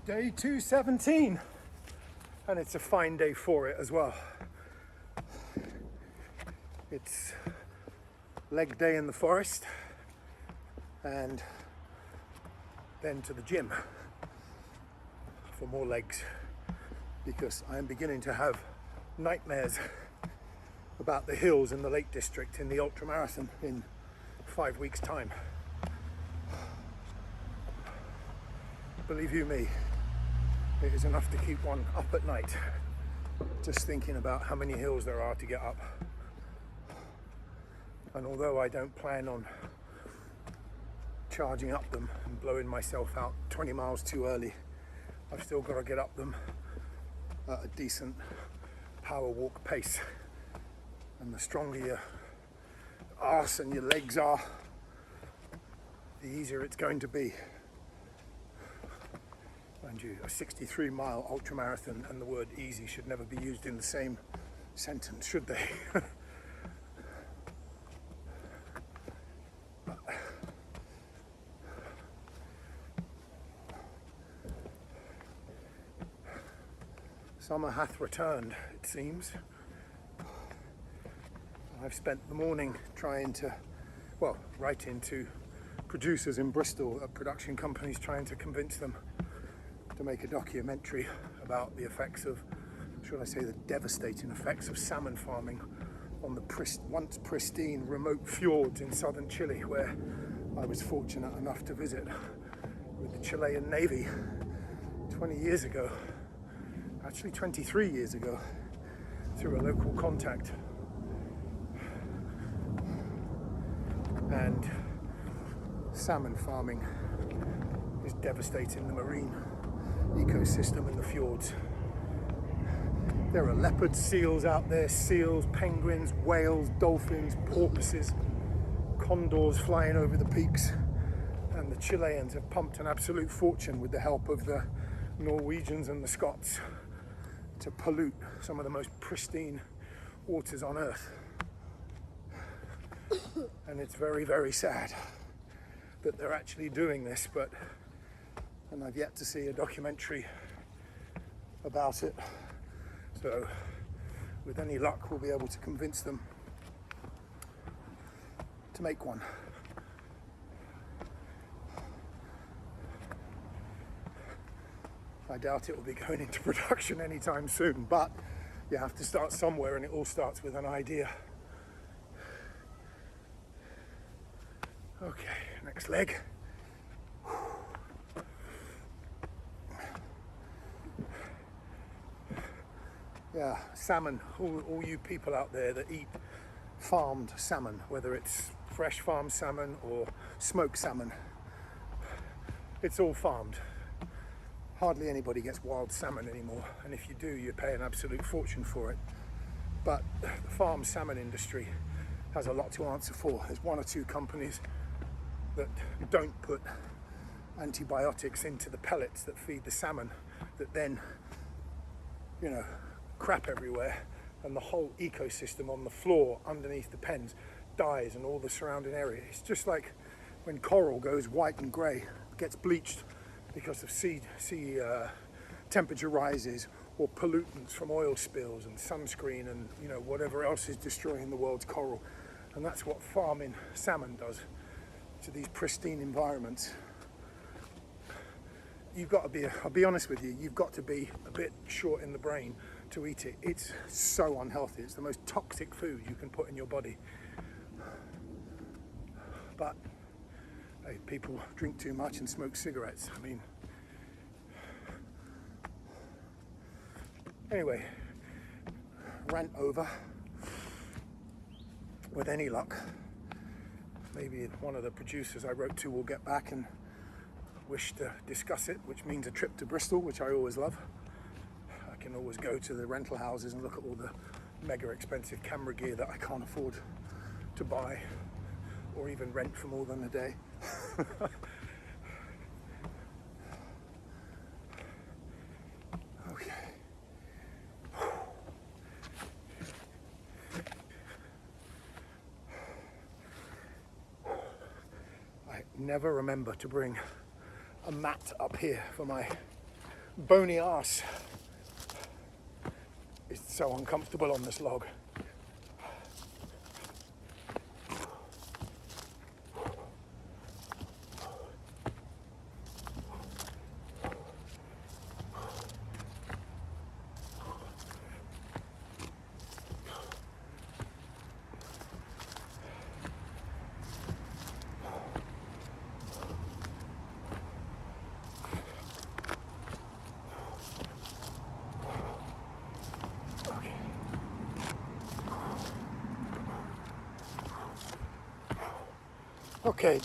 Day 217, and it's a fine day for it as well. It's leg day in the forest and then to the gym for more legs, because I'm beginning to have nightmares about the hills in the Lake District in the ultramarathon in 5 weeks' time. Believe you me, it is enough to keep one up at night, just thinking about how many hills there are to get up. And although I don't plan on charging up them and blowing myself out 20 miles too early, I've still got to get up them at a decent power walk pace. And the stronger your arse and your legs are, the easier it's going to be. Mind you, a 63-mile ultramarathon and the word easy should never be used in the same sentence, should they? Summer hath returned, it seems. I've spent the morning trying to, writing to producers in Bristol at production companies, trying to convince them to make a documentary about the effects of, should I say, the devastating effects of salmon farming on the once pristine remote fjords in southern Chile, where I was fortunate enough to visit with the Chilean Navy 20 years ago, actually 23 years ago, through a local contact. And salmon farming is devastating the marine ecosystem in the fjords. There are leopards, seals out there, seals, penguins, whales, dolphins, porpoises, condors flying over the peaks, and the Chileans have pumped an absolute fortune with the help of the Norwegians and the Scots to pollute some of the most pristine waters on earth. And it's very, very sad that they're actually doing this, and I've yet to see a documentary about it. So with any luck, we'll be able to convince them to make one. I doubt it will be going into production anytime soon, but you have to start somewhere, and it all starts with an idea. Okay, next leg. Yeah, salmon, all you people out there that eat farmed salmon, whether it's fresh farmed salmon or smoked salmon, it's all farmed. Hardly anybody gets wild salmon anymore, and if you do, you pay an absolute fortune for it. But the farm salmon industry has a lot to answer for. There's one or two companies that don't put antibiotics into the pellets that feed the salmon, that then, crap everywhere, and the whole ecosystem on the floor underneath the pens dies, and all the surrounding area. It's just like when coral goes white and grey, gets bleached because of sea temperature rises, or pollutants from oil spills and sunscreen and whatever else is destroying the world's coral. And that's what farming salmon does to these pristine environments. You've got to be, I'll be honest with you, you've got to be a bit short in the brain to eat it. It's so unhealthy. It's the most toxic food you can put in your body. But hey, people drink too much and smoke cigarettes. Anyway, rant over. With any luck, maybe one of the producers I wrote to will get back and wish to discuss it, which means a trip to Bristol, which I always love. I can always go to the rental houses and look at all the mega expensive camera gear that I can't afford to buy or even rent for more than a day. Okay. I never remember to bring a mat up here for my bony ass is so uncomfortable on this log. Okay,